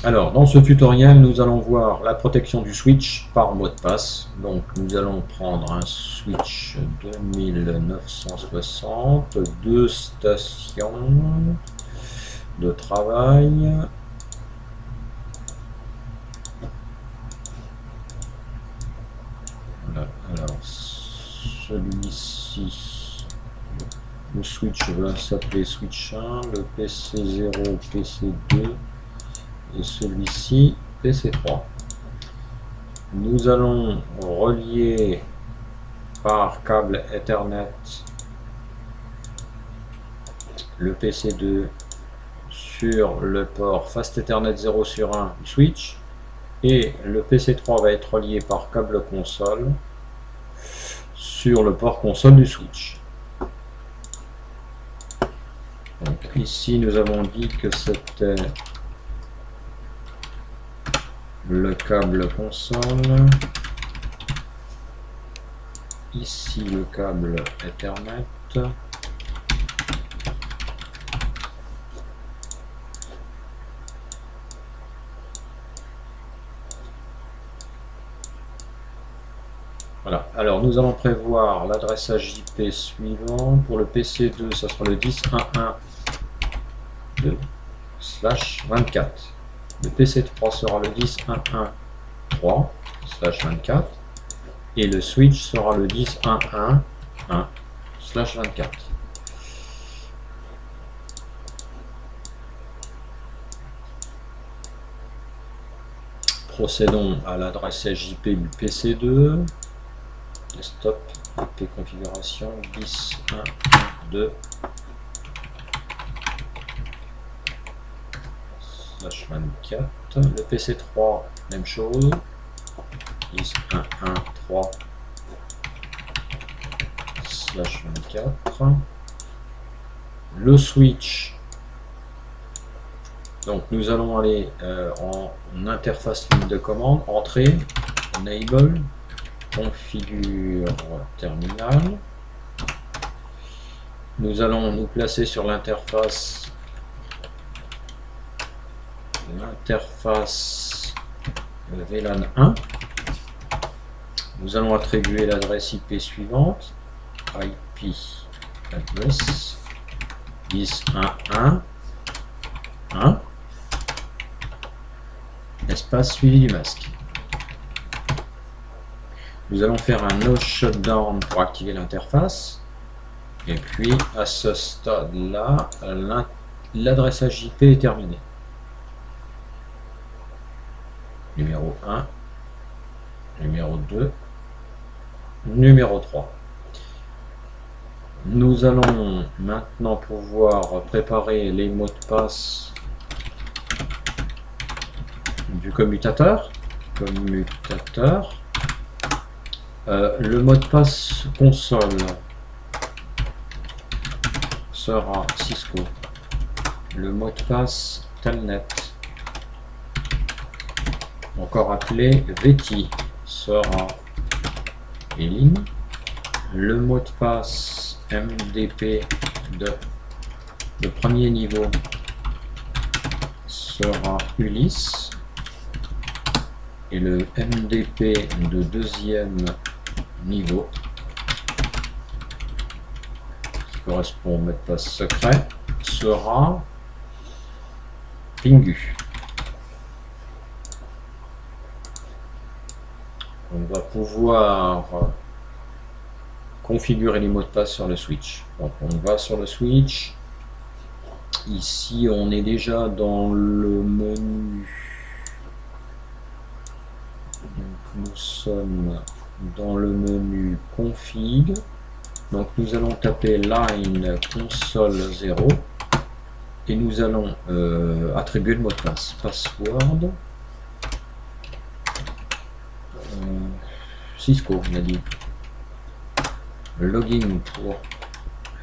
Alors, dans ce tutoriel, nous allons voir la protection du switch par mot de passe. Donc, nous allons prendre un switch 2960, 2 stations de travail. Voilà. Alors, celui-ci, le switch va s'appeler switch 1, le PC0, PC2 et celui-ci PC3. Nous allons relier par câble Ethernet le PC2 sur le port Fast Ethernet 0 sur 1 du switch et le PC3 va être relié par câble console sur le port console du switch. Donc ici nous avons dit que c'était le câble console, ici le câble Ethernet, voilà. Alors nous allons prévoir l'adressage IP suivant. Pour le PC2, ça sera le 10.1.1.2/24. Le PC3 sera le 10.1.1.3/24 et le switch sera le 10.1.1.1/24. Procédons à l'adressage IP du PC2. Desktop IP configuration 10.1.2/24. Le PC3, même chose, 10.1.1.3/24. Le switch, donc nous allons aller en interface ligne de commande, entrée, enable, configure terminal. Nous allons nous placer sur l'interface VLAN 1. Nous allons attribuer l'adresse IP suivante, IP address 10.1.1.1 espace suivi du masque. Nous allons faire un no shutdown pour activer l'interface. Et puis à ce stade-là, l'adressage IP est terminé. Numéro 1, numéro 2, numéro 3. Nous allons maintenant pouvoir préparer les mots de passe du commutateur. Le mot de passe console sera Cisco. Le mot de passe Telnet, encore appelé VT, sera Elin. Le mot de passe MDP de premier niveau sera Ulysse. Et le MDP de deuxième niveau, qui correspond au mot de passe secret, sera Pingu. On va pouvoir configurer les mots de passe sur le switch. Donc on va sur le switch. Ici on est déjà dans le menu. Nous sommes dans le menu config. Donc nous allons taper line console 0 et nous allons attribuer le mot de passe. Password Cisco, on a dit. Login pour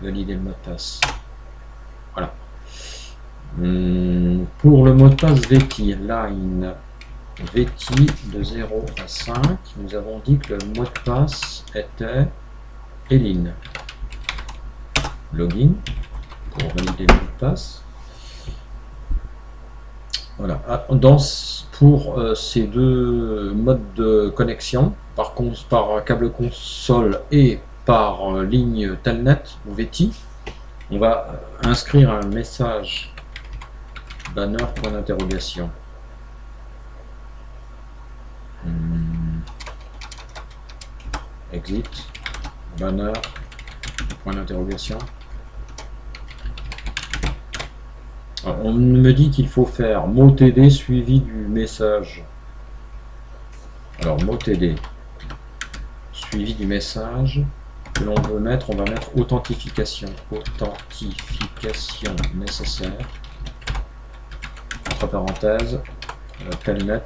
valider le mot de passe. Voilà. Pour le mot de passe VT, line VT de 0 à 5, nous avons dit que le mot de passe était Elin. Login pour valider le mot de passe. Voilà. Pour ces deux modes de connexion, par câble console et par ligne Telnet ou VT, on va inscrire un message banner point d'interrogation. Exit, banner point d'interrogation. On me dit qu'il faut faire mot TD suivi du message. Alors mot TD suivi du message que l'on veut mettre, on va mettre authentification. Authentification nécessaire. Entre parenthèses, Telnet,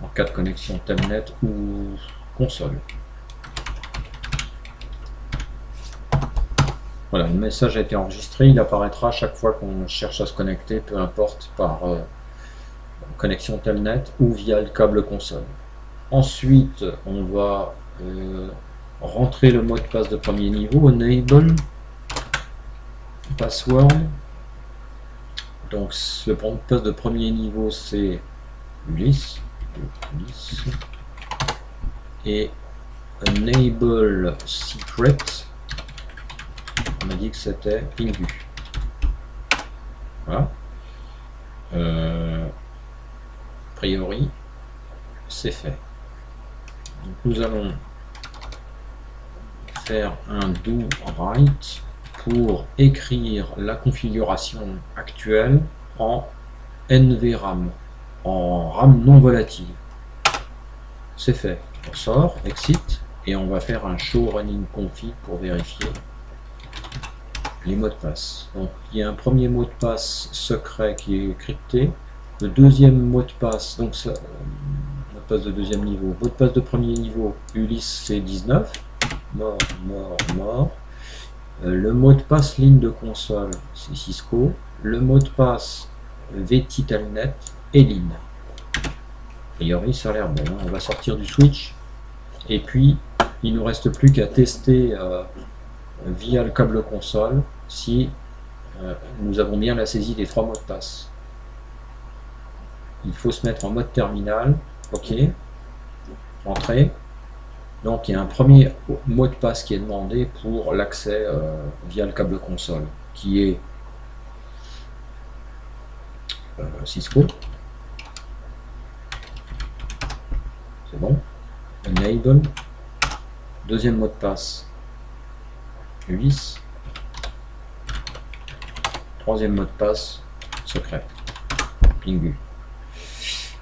en cas de connexion Telnet ou console. Voilà, le message a été enregistré, il apparaîtra chaque fois qu'on cherche à se connecter, peu importe par connexion Telnet ou via le câble console. Ensuite, on va rentrer le mot de passe de premier niveau, enable password. Donc le mot de passe de premier niveau c'est Ulysse et enable secret. On a dit que c'était Pingu. Voilà. A priori, c'est fait. Donc, nous allons faire un do write pour écrire la configuration actuelle en NVRAM, en RAM non volatile. C'est fait. On sort, exit, et on va faire un show running config pour vérifier les mots de passe. Donc il y a un premier mot de passe secret qui est crypté, le deuxième mot de passe, donc ça, mot de passe de deuxième niveau, mot de passe de premier niveau, Ulysse c'est 19, mort, mort, mort. Le mot de passe ligne de console c'est Cisco, le mot de passe VT Telnet et Lin. A priori ça a l'air bon, on va sortir du switch et puis il ne nous reste plus qu'à tester via le câble console si nous avons bien la saisie des trois mots de passe. Il faut se mettre en mode terminal, ok, entrée. Donc il y a un premier mot de passe qui est demandé pour l'accès via le câble console qui est Cisco. C'est bon. Enable. Deuxième mot de passe Ulysse. Troisième mot de passe secret Pingu.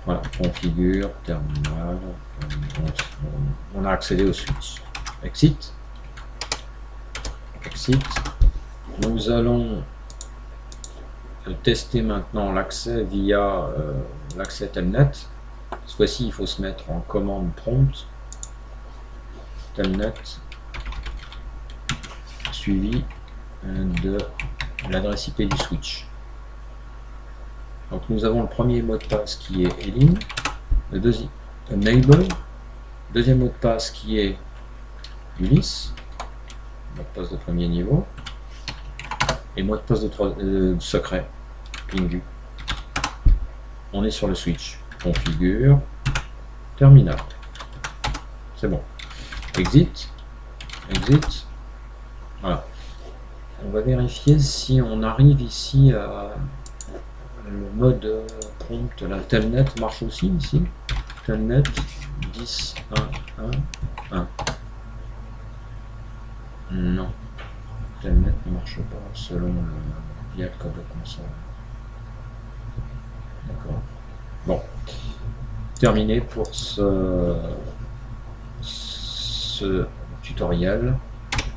Voilà, configure, terminal, on a accédé au switch. Exit. Exit. Nous allons tester maintenant l'accès via l'accès Telnet. Cette fois-ci, il faut se mettre en commande prompt. Telnet suivi de l'adresse IP du switch. Donc nous avons le premier mot de passe qui est Elin, le deuxième enable, deuxième mot de passe qui est Ulysse, mot de passe de premier niveau, et mot de passe de secret, Pingu. On est sur le switch. Configure, terminal. C'est bon. Exit, exit. Voilà. On va vérifier si on arrive ici à le mode prompt. La Telnet marche aussi ici. Telnet 10 1 1 1. Non. Telnet ne marche pas selon le via le câble console. D'accord. Bon. Terminé pour ce tutoriel.